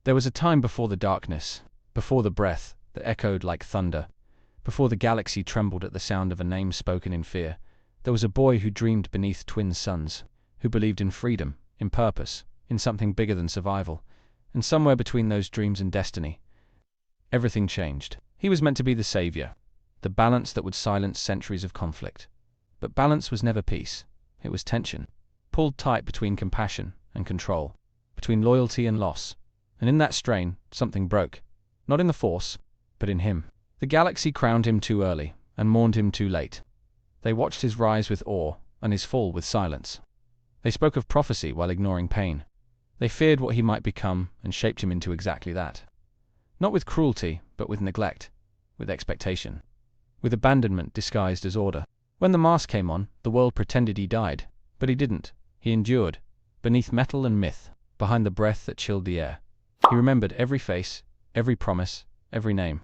There was a time before the darkness, before the breath that echoed like thunder, before the galaxy trembled at the sound of a name spoken in fear. There was a boy who dreamed beneath twin suns, who believed in freedom, in purpose, in something bigger than survival. And somewhere between those dreams and destiny, everything changed. He was meant to be the savior, the balance that would silence centuries of conflict. But balance was never peace. It was tension, pulled tight between compassion and control, between loyalty and loss. And in that strain, something broke. Not in the Force, but in him. The galaxy crowned him too early, and mourned him too late. They watched his rise with awe, and his fall with silence. They spoke of prophecy while ignoring pain. They feared what he might become, and shaped him into exactly that. Not with cruelty, but with neglect, with expectation, with abandonment disguised as order. When the mask came on, the world pretended he died, but he didn't. He endured, beneath metal and myth, behind the breath that chilled the air. He remembered every face, every promise, every name.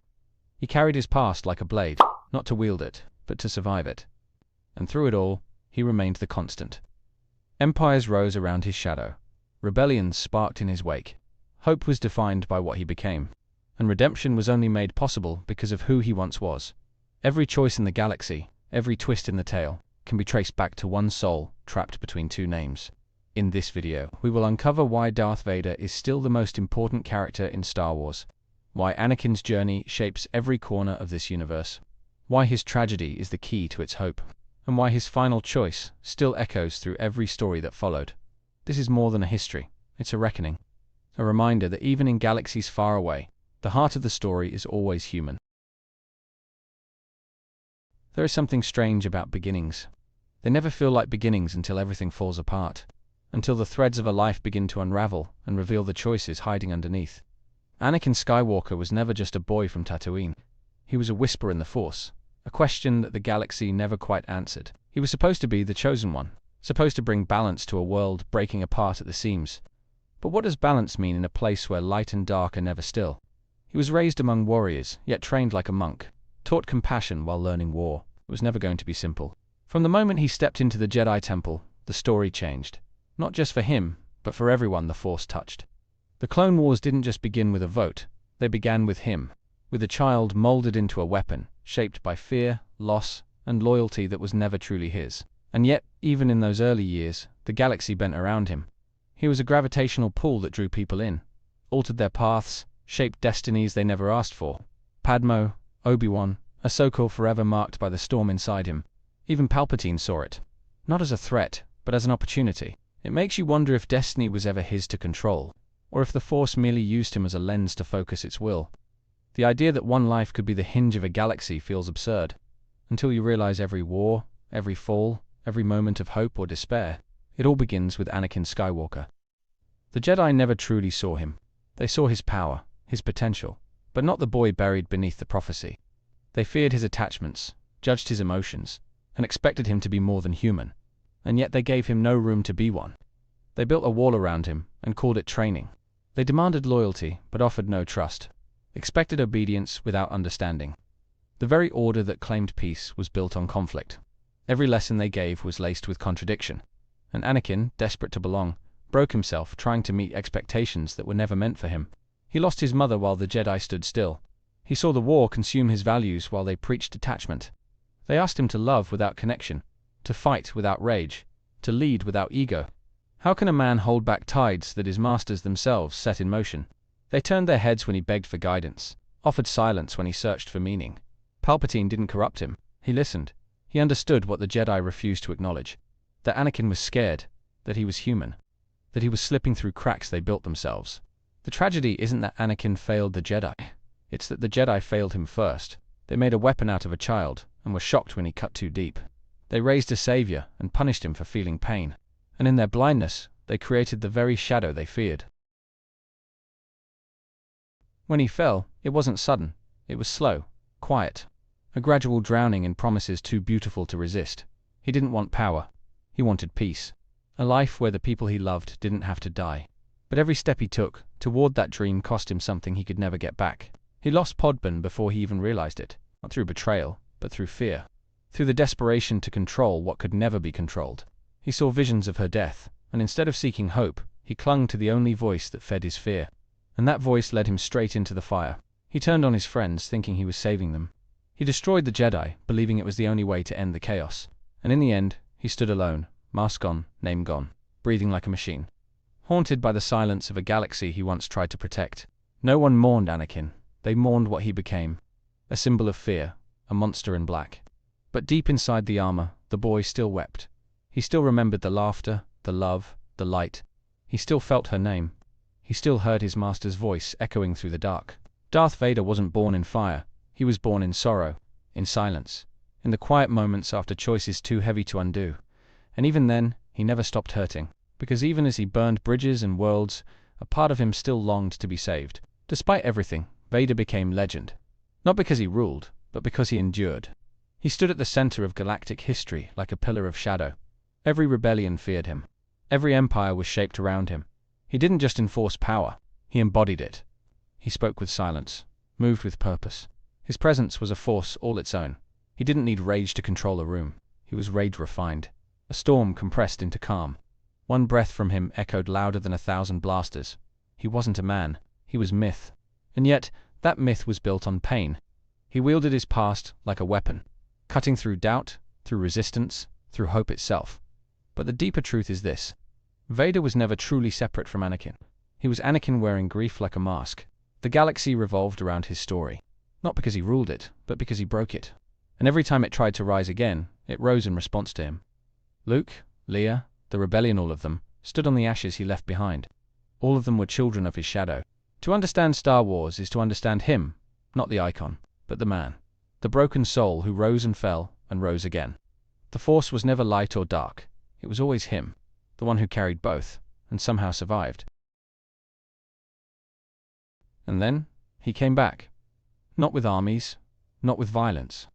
He carried his past like a blade, not to wield it, but to survive it. And through it all, he remained the constant. Empires rose around his shadow. Rebellions sparked in his wake. Hope was defined by what he became. And redemption was only made possible because of who he once was. Every choice in the galaxy, every twist in the tale, can be traced back to one soul trapped between two names. In this video, we will uncover why Darth Vader is still the most important character in Star Wars, why Anakin's journey shapes every corner of this universe, why his tragedy is the key to its hope, and why his final choice still echoes through every story that followed. This is more than a history, it's a reckoning. A reminder that even in galaxies far away, the heart of the story is always human. There is something strange about beginnings. They never feel like beginnings until everything falls apart, until the threads of a life begin to unravel and reveal the choices hiding underneath. Anakin Skywalker was never just a boy from Tatooine. He was a whisper in the Force, a question that the galaxy never quite answered. He was supposed to be the chosen one, supposed to bring balance to a world breaking apart at the seams. But what does balance mean in a place where light and dark are never still? He was raised among warriors, yet trained like a monk, taught compassion while learning war. It was never going to be simple. From the moment he stepped into the Jedi Temple, the story changed. Not just for him, but for everyone the Force touched. The Clone Wars didn't just begin with a vote. They began with him, with a child molded into a weapon, shaped by fear, loss, and loyalty that was never truly his. And yet, even in those early years, the galaxy bent around him. He was a gravitational pull that drew people in, altered their paths, shaped destinies they never asked for. Padmo, Obi-Wan, Ahsoka forever marked by the storm inside him. Even Palpatine saw it, not as a threat, but as an opportunity. It makes you wonder if destiny was ever his to control, or if the Force merely used him as a lens to focus its will. The idea that one life could be the hinge of a galaxy feels absurd, until you realize every war, every fall, every moment of hope or despair, it all begins with Anakin Skywalker. The Jedi never truly saw him. They saw his power, his potential, but not the boy buried beneath the prophecy. They feared his attachments, judged his emotions, and expected him to be more than human. And yet they gave him no room to be one. They built a wall around him and called it training. They demanded loyalty, but offered no trust, expected obedience without understanding. The very order that claimed peace was built on conflict. Every lesson they gave was laced with contradiction. And Anakin, desperate to belong, broke himself trying to meet expectations that were never meant for him. He lost his mother while the Jedi stood still. He saw the war consume his values while they preached detachment. They asked him to love without connection, to fight without rage, to lead without ego. How can a man hold back tides that his masters themselves set in motion? They turned their heads when he begged for guidance, offered silence when he searched for meaning. Palpatine didn't corrupt him. He listened. He understood what the Jedi refused to acknowledge. That Anakin was scared, that he was human, that he was slipping through cracks they built themselves. The tragedy isn't that Anakin failed the Jedi. It's that the Jedi failed him first. They made a weapon out of a child, and were shocked when he cut too deep. They raised a savior and punished him for feeling pain. And in their blindness, they created the very shadow they feared. When he fell, it wasn't sudden. It was slow, quiet, a gradual drowning in promises too beautiful to resist. He didn't want power. He wanted peace. A life where the people he loved didn't have to die. But every step he took toward that dream cost him something he could never get back. He lost Podman before he even realized it, not through betrayal, but through fear. Through the desperation to control what could never be controlled. He saw visions of her death, and instead of seeking hope, he clung to the only voice that fed his fear. and that voice led him straight into the fire. He turned on his friends, thinking he was saving them. He destroyed the Jedi, believing it was the only way to end the chaos. And in the end, he stood alone, mask on, name gone, breathing like a machine, haunted by the silence of a galaxy he once tried to protect. No one mourned Anakin. They mourned what he became, a symbol of fear, a monster in black. But deep inside the armor, the boy still wept. He still remembered the laughter, the love, the light. He still felt her name. He still heard his master's voice echoing through the dark. Darth Vader wasn't born in fire. He was born in sorrow, in silence, in the quiet moments after choices too heavy to undo. And even then, he never stopped hurting, because even as he burned bridges and worlds, a part of him still longed to be saved. Despite everything, Vader became legend. Not because he ruled, but because he endured. He stood at the center of galactic history like a pillar of shadow. Every rebellion feared him. Every empire was shaped around him. He didn't just enforce power, he embodied it. He spoke with silence, moved with purpose. His presence was a force all its own. He didn't need rage to control a room. He was rage refined. A storm compressed into calm. One breath from him echoed louder than 1,000 blasters. He wasn't a man. He was myth. And yet, that myth was built on pain. He wielded his past like a weapon, cutting through doubt, through resistance, through hope itself. But the deeper truth is this. Vader was never truly separate from Anakin. He was Anakin wearing grief like a mask. The galaxy revolved around his story. Not because he ruled it, but because he broke it. And every time it tried to rise again, it rose in response to him. Luke, Leia, the rebellion, all of them, stood on the ashes he left behind. All of them were children of his shadow. To understand Star Wars is to understand him, not the icon, but the man. The broken soul who rose and fell, and rose again. The Force was never light or dark. It was always him, the one who carried both, and somehow survived. And then, he came back. Not with armies, not with violence,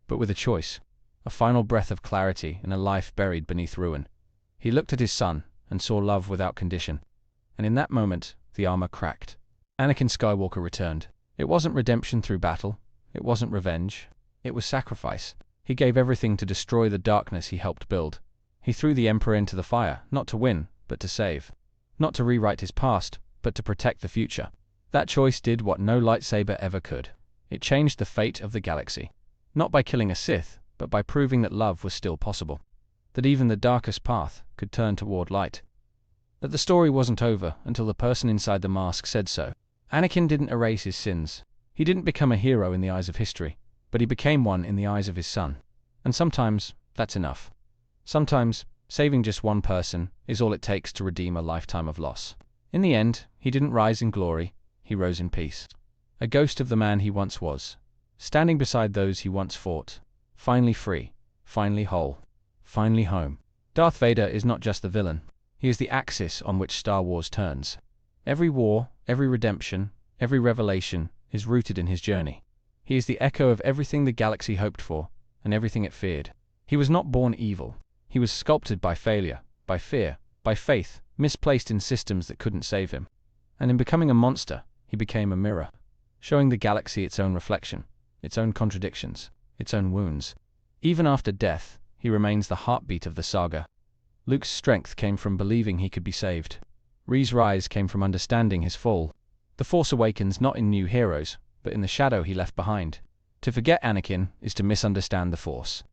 but with a choice. A final breath of clarity in a life buried beneath ruin. He looked at his son, and saw love without condition. And in that moment, the armor cracked. Anakin Skywalker returned. It wasn't redemption through battle. It wasn't revenge. It was sacrifice. He gave everything to destroy the darkness he helped build. He threw the Emperor into the fire, not to win, but to save. Not to rewrite his past, but to protect the future. That choice did what no lightsaber ever could. It changed the fate of the galaxy. Not by killing a Sith, but by proving that love was still possible. That even the darkest path could turn toward light. That the story wasn't over until the person inside the mask said so. Anakin didn't erase his sins. He didn't become a hero in the eyes of history, but he became one in the eyes of his son. And sometimes, that's enough. Sometimes, saving just one person is all it takes to redeem a lifetime of loss. In the end, he didn't rise in glory, he rose in peace. A ghost of the man he once was, standing beside those he once fought, finally free, finally whole, finally home. Darth Vader is not just the villain. He is the axis on which Star Wars turns. Every war, every redemption, every revelation is rooted in his journey. He is the echo of everything the galaxy hoped for, and everything it feared. He was not born evil. He was sculpted by failure, by fear, by faith, misplaced in systems that couldn't save him. And in becoming a monster, he became a mirror, showing the galaxy its own reflection, its own contradictions, its own wounds. Even after death, he remains the heartbeat of the saga. Luke's strength came from believing he could be saved. Ree's rise came from understanding his fall. The Force awakens not in new heroes, but in the shadow he left behind. To forget Anakin is to misunderstand the Force.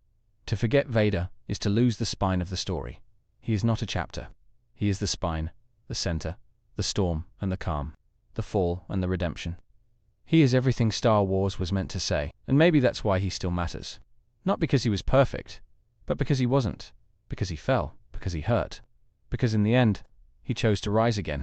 To forget Vader is to lose the spine of the story. He is not a chapter. He is the spine, the center, the storm and the calm, the fall and the redemption. He is everything Star Wars was meant to say, and maybe that's why he still matters. Not because he was perfect, but because he wasn't, because he fell, because he hurt, because in the end, he chose to rise again.